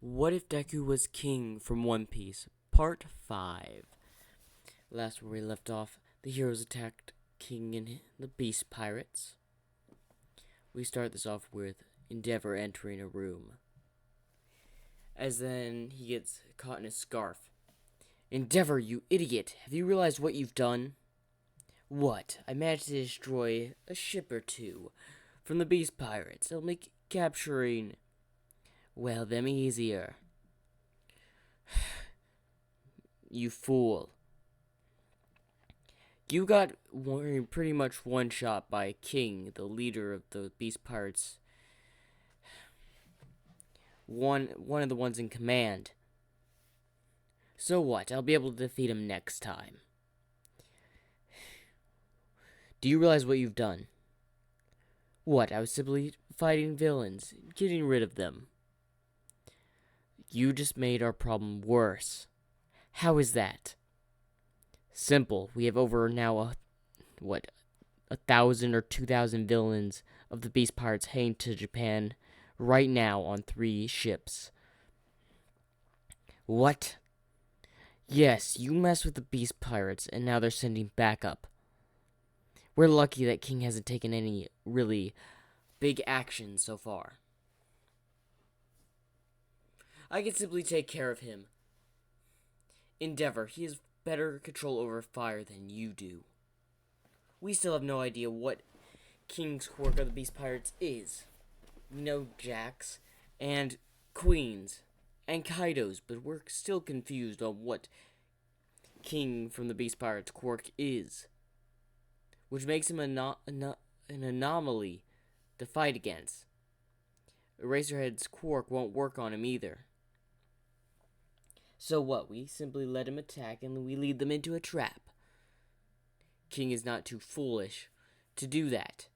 What if Deku was king from One Piece? Part 5. Last where we left off, the heroes attacked King and the Beast Pirates. We start this off with Endeavor entering a room. As then he gets caught in a scarf. Endeavor, you idiot! Have you realized what you've done? What? I managed to destroy a ship or two from the Beast Pirates. It'll make capturing, well, them easier. You fool. You got pretty much one shot by King, the leader of the Beast Pirates. One of the ones in command. So what? I'll be able to defeat him next time. Do you realize what you've done? What? I was simply fighting villains, getting rid of them. You just made our problem worse. How is that? Simple. We have over now 1,000 or 2,000 villains of the Beast Pirates heading to Japan right now on 3 ships. What? Yes, you messed with the Beast Pirates, and now they're sending backup. We're lucky that King hasn't taken any really big action so far. I can simply take care of him. Endeavor, he has better control over fire than you do. We still have no idea what King's quirk of the Beast Pirates is. We know Jack's and Queen's and Kaido's, but we're still confused on what King from the Beast Pirates quirk is, which makes him an anomaly to fight against. Eraserhead's quirk won't work on him either. So what? We simply let him attack and we lead them into a trap. King is not too foolish to do that.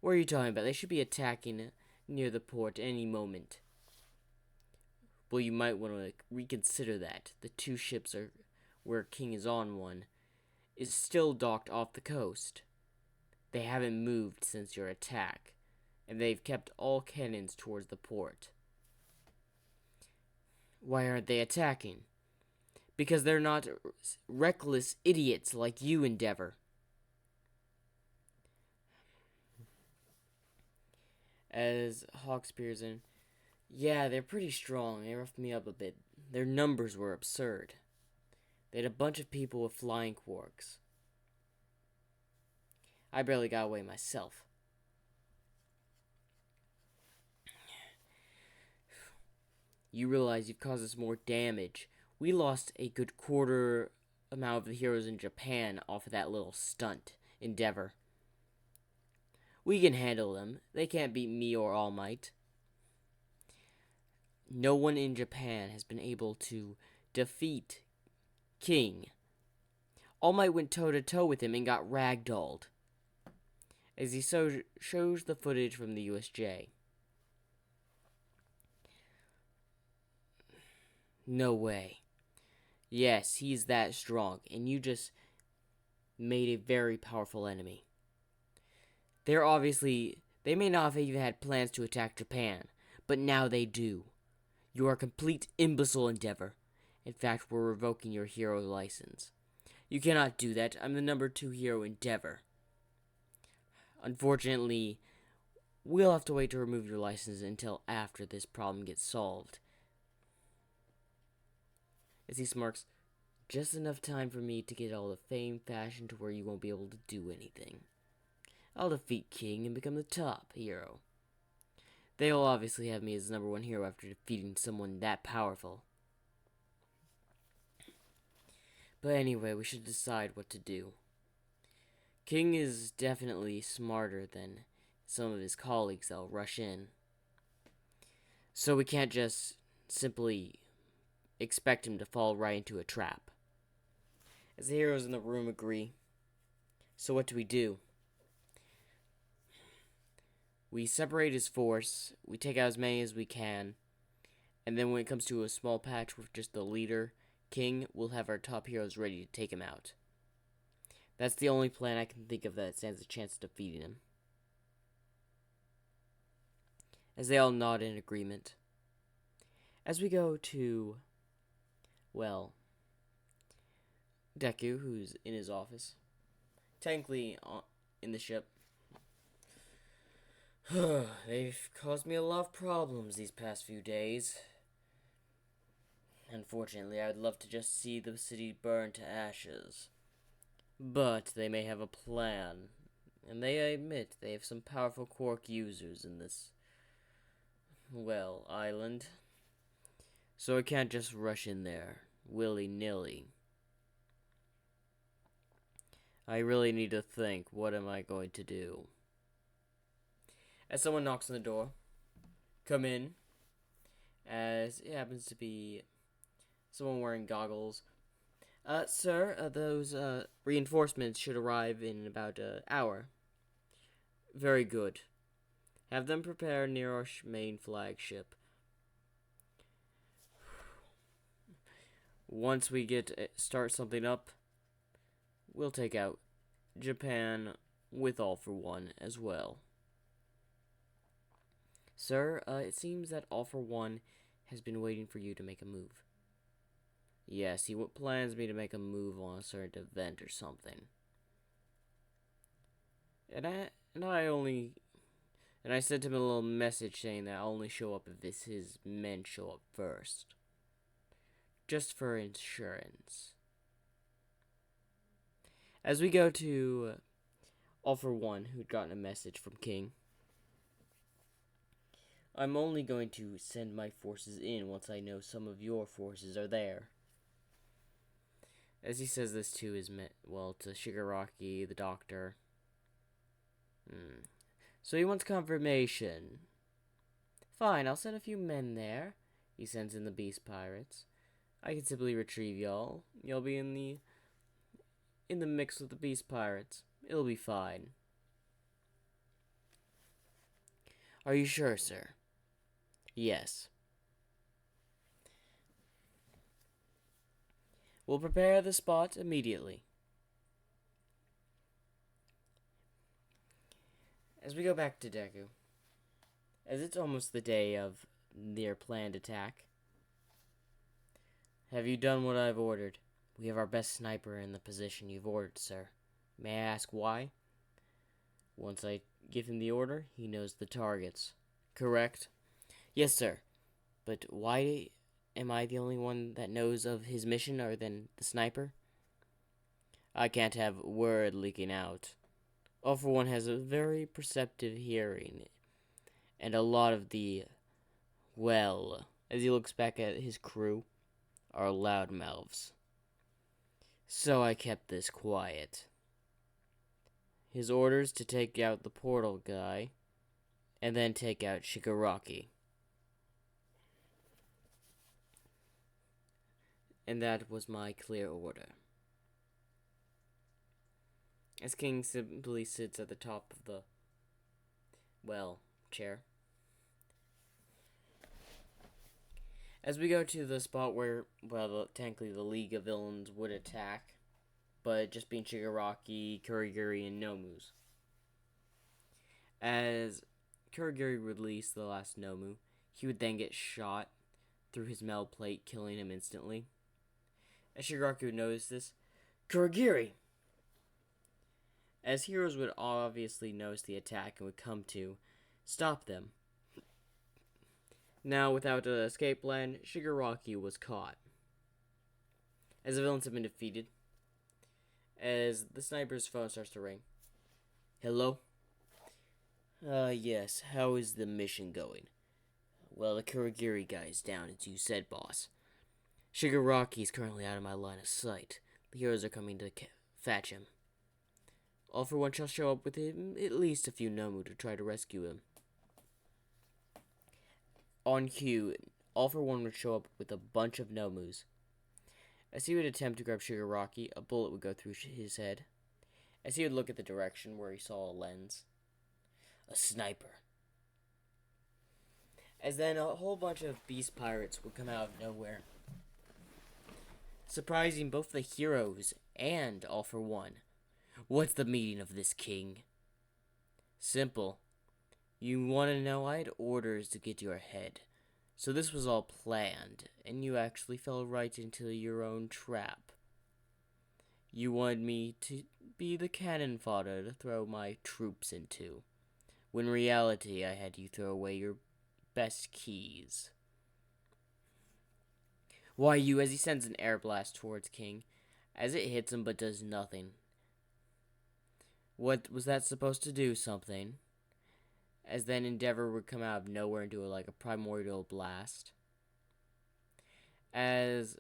What are you talking about? They should be attacking near the port any moment. Well, you might want to reconsider that. The 2 ships are where King is on one is still docked off the coast. They haven't moved since your attack, and they've kept all cannons towards the port. Why aren't they attacking? Because they're not reckless idiots like you, Endeavor. As Hawk spears in, yeah, they're pretty strong. They roughed me up a bit. Their numbers were absurd. They had a bunch of people with flying quarks. I barely got away myself. You realize you've caused us more damage. We lost a good quarter amount of the heroes in Japan off of that little stunt, Endeavor. We can handle them. They can't beat me or All Might. No one in Japan has been able to defeat King. All Might went toe-to-toe with him and got ragdolled. As he shows the footage from the USJ. No way. Yes, he's that strong, and you just made a very powerful enemy. They may not have even had plans to attack Japan, but now they do. You are a complete imbecile, Endeavor. In fact, we're revoking your hero license. You cannot do that. I'm the number 2 hero, Endeavor. Unfortunately, we'll have to wait to remove your license until after this problem gets solved. As he smirks, just enough time for me to get all the fame, fashion to where you won't be able to do anything. I'll defeat King and become the top hero. They'll obviously have me as number 1 hero after defeating someone that powerful. But anyway, we should decide what to do. King is definitely smarter than some of his colleagues that'll rush in. So we can't just simply expect him to fall right into a trap. As the heroes in the room agree. So what do? We separate his force, we take out as many as we can, and then when it comes to a small patch with just the leader, King, we'll have our top heroes ready to take him out. That's the only plan I can think of that stands a chance of defeating him. As they all nod in agreement. As we go to, well, Deku, who's in his office, technically in the ship. They've caused me a lot of problems these past few days. Unfortunately, I would love to just see the city burn to ashes. But they may have a plan, and they admit they have some powerful Quark users in this, well, island. So I can't just rush in there, willy-nilly. I really need to think, what am I going to do? As someone knocks on the door, come in, as it happens to be someone wearing goggles. Sir, those reinforcements should arrive in about an hour. Very good. Have them prepare near our main flagship. Once we start something up, we'll take out Japan with All for One as well. Sir, it seems that All for One has been waiting for you to make a move. Yes, he plans me to make a move on a certain event or something. And I sent him a little message saying that I'll only show up if his men show up first. Just for insurance. As we go to All for One, who'd gotten a message from King. I'm only going to send my forces in once I know some of your forces are there. As he says this to to Shigaraki, the doctor. So he wants confirmation. Fine, I'll send a few men there. He sends in the Beast Pirates. I can simply retrieve y'all. You'll be in the mix with the Beast Pirates. It'll be fine. Are you sure, sir? Yes. We'll prepare the spot immediately. As we go back to Deku, as it's almost the day of their planned attack. Have you done what I've ordered? We have our best sniper in the position you've ordered, sir. May I ask why? Once I give him the order, he knows the targets. Correct? Yes, sir. But why am I the only one that knows of his mission other than the sniper? I can't have word leaking out. All for One has a very perceptive hearing, and a lot of as he looks back at his crew, are loudmouths. So I kept this quiet. His orders to take out the portal guy, and then take out Shigaraki. And that was my clear order. As King simply sits at the top of the, chair. As we go to the spot where, technically the League of Villains would attack, but just being Shigaraki, Kurogiri, and Nomu's. As Kurogiri released the last Nomu, he would then get shot through his metal plate, killing him instantly. As Shigaraki would notice this, Kurogiri! As heroes would obviously notice the attack and would come to stop them. Now, without an escape plan, Shigaraki was caught. As the villains have been defeated, as the sniper's phone starts to ring. Hello? Yes, how is the mission going? Well, the Kurogiri guy's down, as you said, boss. Shigaraki's currently out of my line of sight. The heroes are coming to fetch him. All for One shall show up with him, at least a few Nomu to try to rescue him. On cue, All for One would show up with a bunch of Nomus. As he would attempt to grab Shigaraki, a bullet would go through his head. As he would look at the direction where he saw a lens. A sniper. As then a whole bunch of beast pirates would come out of nowhere, surprising both the heroes and All for One. What's the meaning of this, King? Simple. You want to know? I had orders to get your head. So this was all planned, and you actually fell right into your own trap. You wanted me to be the cannon fodder to throw my troops into, when in reality I had you throw away your best keys. Why you, as he sends an air blast towards King, as it hits him but does nothing. What was that supposed to do? Something. As then Endeavor would come out of nowhere and do like a primordial blast. As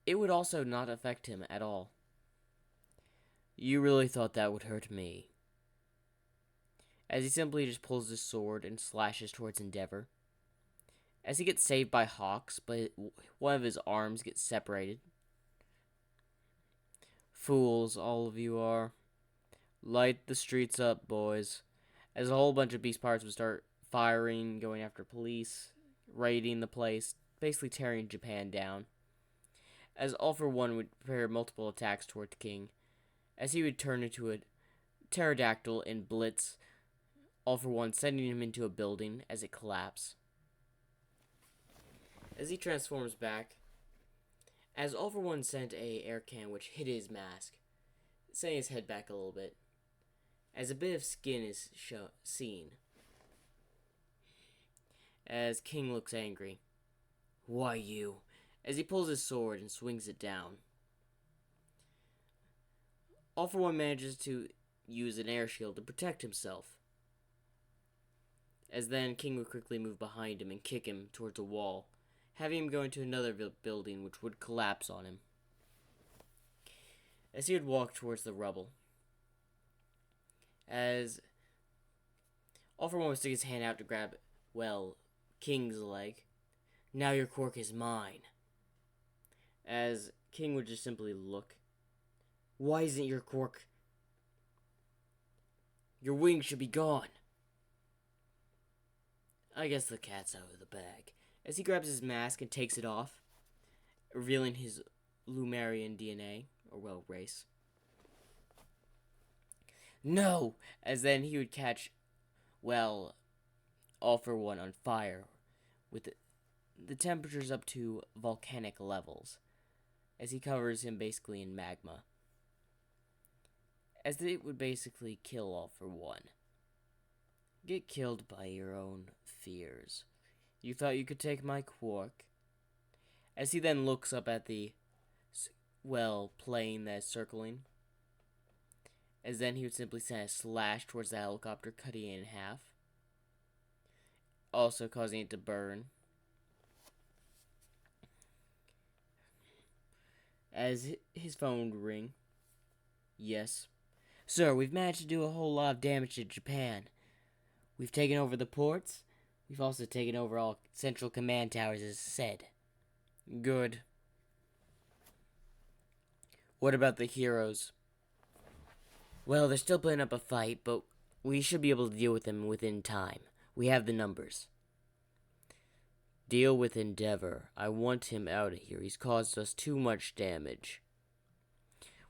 it would also not affect him at all. You really thought that would hurt me. As he simply just pulls his sword and slashes towards Endeavor. As he gets saved by Hawks, but one of his arms gets separated. Fools, all of you are. Light the streets up, boys. As a whole bunch of beast pirates would start firing, going after police, raiding the place, basically tearing Japan down. As All for One would prepare multiple attacks toward the king, as he would turn into a pterodactyl and blitz All for One, sending him into a building as it collapses. As he transforms back, as All for One sent a air cannon which hit his mask, sending his head back a little bit, as a bit of skin is seen. As King looks angry. Why you? As he pulls his sword and swings it down. All for One manages to use an air shield to protect himself. As then King would quickly move behind him and kick him towards a wall, having him go into another building which would collapse on him. As he would walk towards the rubble. As All for One would stick his hand out to grab, King's leg. Now your quirk is mine. As King would just simply look. Why isn't your quirk? Your wings should be gone. I guess the cat's out of the bag. As he grabs his mask and takes it off, revealing his Lumerian DNA, or race. No! As then he would catch, All for One on fire, with the temperatures up to volcanic levels, as he covers him basically in magma. As it would basically kill All for One. Get killed by your own fears. You thought you could take my quark? As he then looks up at the, plane that's circling. As then he would simply send a slash towards the helicopter, cutting it in half. Also causing it to burn. As his phone would ring. Yes. Sir, we've managed to do a whole lot of damage to Japan. We've taken over the ports. We've also taken over all central command towers, as said. Good. What about the heroes? Well, they're still putting up a fight, but we should be able to deal with them within time. We have the numbers. Deal with Endeavor. I want him out of here. He's caused us too much damage.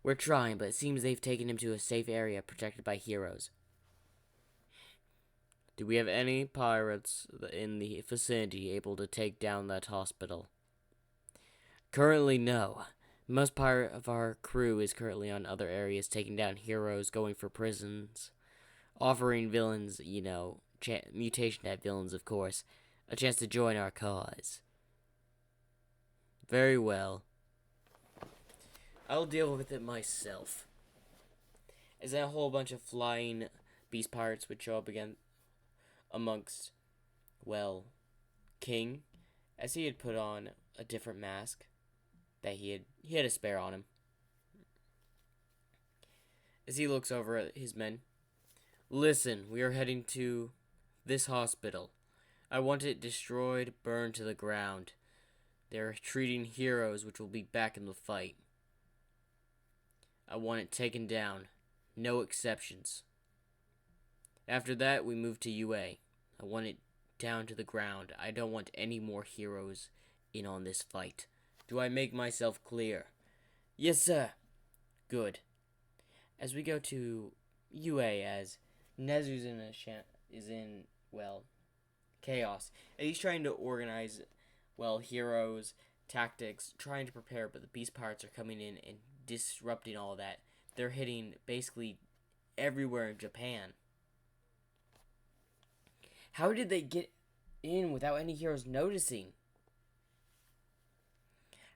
We're trying, but it seems they've taken him to a safe area protected by heroes. Do we have any pirates in the vicinity able to take down that hospital? Currently, no. Most part of our crew is currently on other areas taking down heroes, going for prisons, offering villains, mutation at villains, of course, a chance to join our cause. Very well. I'll deal with it myself. As that whole bunch of flying beast pirates would show up again amongst, King, as he had put on a different mask that he had a spare on him. As he looks over at his men, listen, we are heading to this hospital. I want it destroyed, burned to the ground. They're treating heroes which will be back in the fight. I want it taken down. No exceptions. After that, we move to UA. I want it down to the ground. I don't want any more heroes in on this fight. Do I make myself clear? Yes, sir. Good. As we go to UA, as Nezu's chaos. And he's trying to organize, well, heroes, tactics, trying to prepare, but the beast pirates are coming in and disrupting all that. They're hitting basically everywhere in Japan. How did they get in without any heroes noticing?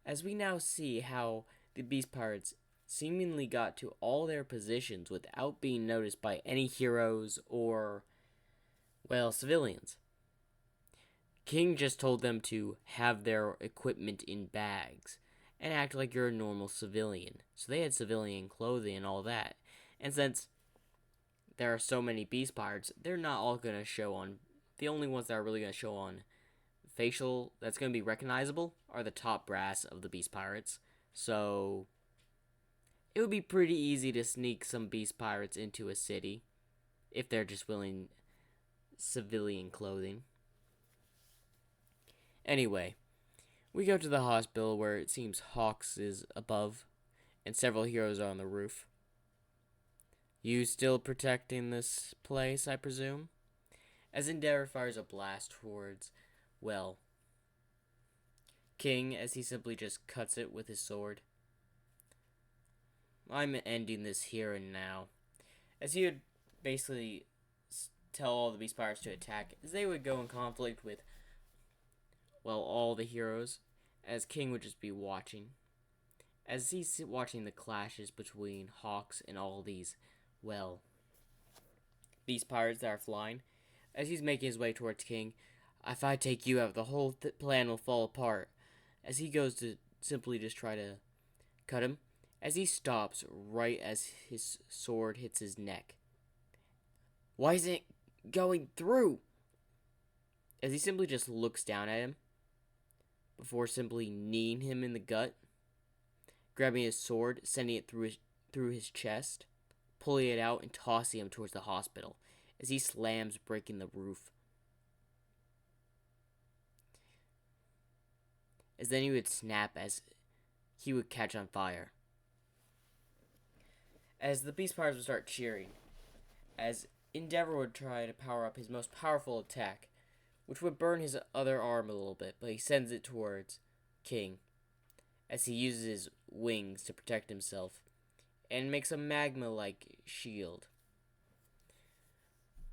As we now see how the beast pirates seemingly got to all their positions without being noticed by any heroes or, well, civilians. King just told them to have their equipment in bags and act like you're a normal civilian. So they had civilian clothing and all that. And since there are so many beast pirates, they're not all going to show on. The only ones that are really going to show on facial that's going to be recognizable are the top brass of the beast pirates. So it would be pretty easy to sneak some beast pirates into a city if they're just wearing civilian clothing. Anyway, we go to the hospital where it seems Hawks is above and several heroes are on the roof. You still protecting this place, I presume? As Endeavor fires a blast towards, well, King, as he simply just cuts it with his sword. I'm ending this here and now. As he would basically tell all the beast pirates to attack, as they would go in conflict with, well, all the heroes, as King would just be watching. As he's watching the clashes between Hawks and all these, well, beast pirates that are flying, as he's making his way towards King, if I take you out, the whole plan will fall apart. As he goes to simply just try to cut him, as he stops right as his sword hits his neck. Why isn't it going through? As he simply just looks down at him, before simply kneeing him in the gut, grabbing his sword, sending it through his chest, pulling it out and tossing him towards the hospital, as he slams, breaking the roof. As then he would snap as he would catch on fire. As the beast pirates would start cheering, as Endeavor would try to power up his most powerful attack, which would burn his other arm a little bit, but he sends it towards King, as he uses his wings to protect himself, and makes a magma-like shield.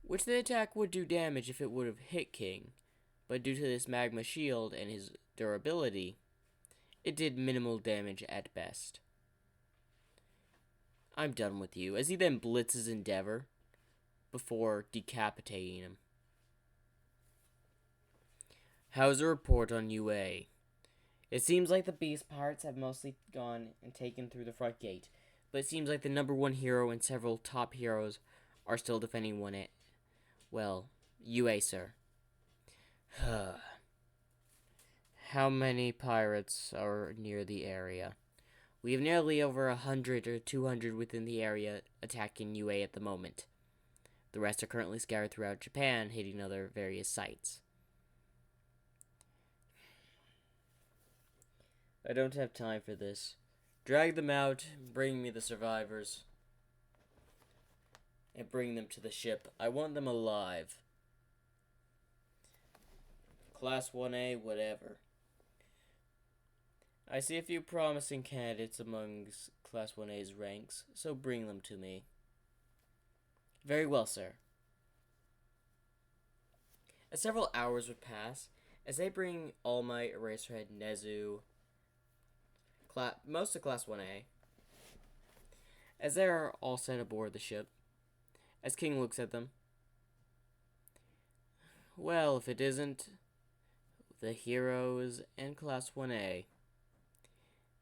Which the attack would do damage if it would have hit King, but due to this magma shield and his durability, it did minimal damage at best. I'm done with you, as he then blitzes Endeavor before decapitating him. How's the report on UA? It seems like the beast pirates have mostly gone and taken through the front gate, but it seems like the number one hero and several top heroes are still defending well, UA, sir. How many pirates are near the area? We have nearly over 100 or 200 within the area attacking UA at the moment. The rest are currently scattered throughout Japan, hitting other various sites. I don't have time for this. Drag them out, bring me the survivors, and bring them to the ship. I want them alive. Class 1A, whatever. I see a few promising candidates amongst Class 1A's ranks, so bring them to me. Very well, sir. As several hours would pass, as they bring All Might, Eraserhead, Nezu, most of Class 1A, as they are all sent aboard the ship, as King looks at them. Well, if it isn't the heroes and Class 1A.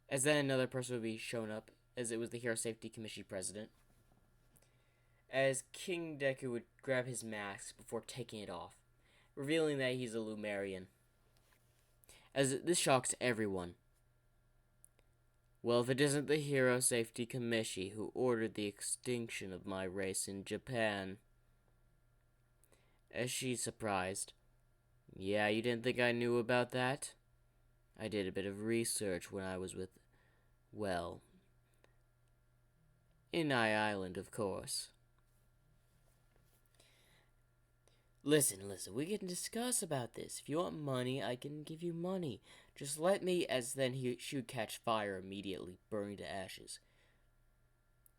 As then another person would be shown up, as it was the Hero Safety Commission president. As King Deku would grab his mask before taking it off, revealing that he's a Lumerian. As this shocks everyone. Well, if it isn't the Hero Safety Commission who ordered the extinction of my race in Japan. As she's surprised. Yeah, you didn't think I knew about that? I did a bit of research when I was with, well, in Island, of course. Listen, we can discuss about this. If you want money, I can give you money. Just let me, as then she would catch fire immediately, burning to ashes.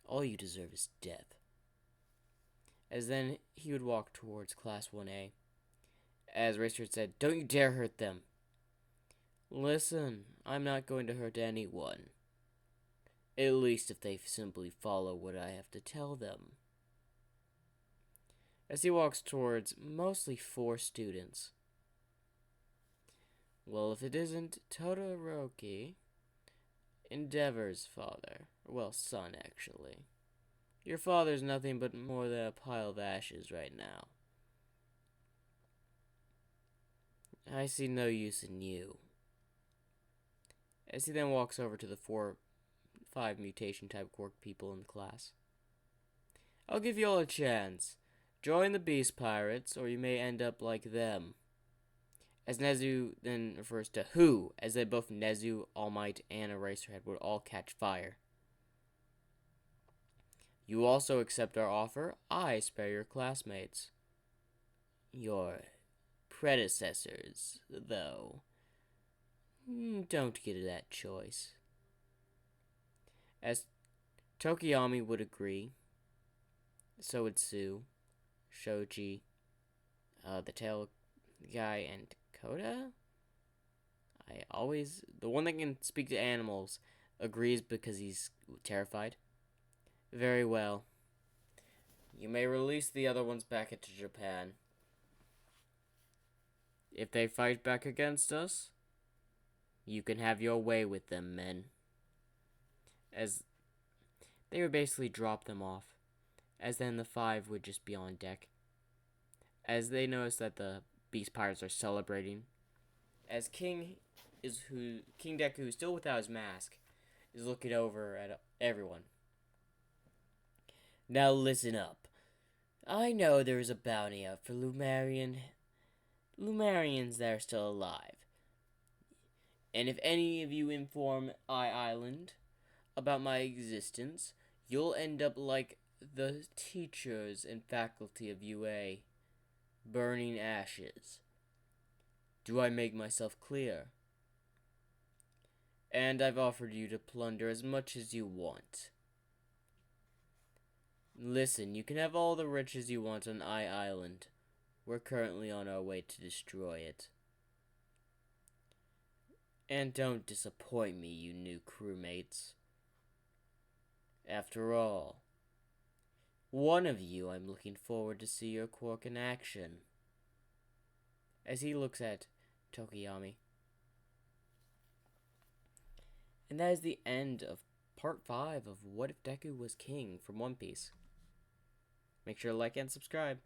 All you deserve is death. As then he would walk towards Class 1A. As Racer said, don't you dare hurt them. Listen, I'm not going to hurt anyone. At least if they simply follow what I have to tell them. As he walks towards mostly 4 students. Well, if it isn't Todoroki, Endeavor's father. Well, son, actually. Your father's nothing but more than a pile of ashes right now. I see no use in you. As he then walks over to the 5 mutation type quirk people in the class. I'll give you all a chance. Join the Beast Pirates, or you may end up like them. As Nezu then refers to who, as that both Nezu, All Might, and Eraserhead would all catch fire. You also accept our offer. I spare your classmates. Your predecessors, though, don't get that choice. As Tokiyami would agree, so would Sue, Shoji, the tail guy, and Koda? The one that can speak to animals agrees because he's terrified. Very well. You may release the other ones back into Japan. If they fight back against us, you can have your way with them, men. As they would basically drop them off, as then the 5 would just be on deck. As they notice that the Beast Pirates are celebrating, as King Deku, still without his mask, is looking over at everyone. Now listen up. I know there is a bounty out for Lumarians that are still alive. And if any of you inform Island about my existence, you'll end up like the teachers and faculty of UA, burning ashes. Do I make myself clear? And I've offered you to plunder as much as you want. Listen, you can have all the riches you want on Island. We're currently on our way to destroy it. And don't disappoint me, you new crewmates. After all, one of you I'm looking forward to see your quirk in action. As he looks at Tokiyami. And that is the end of part 5 of What If Deku Was King from One Piece. Make sure to like and subscribe.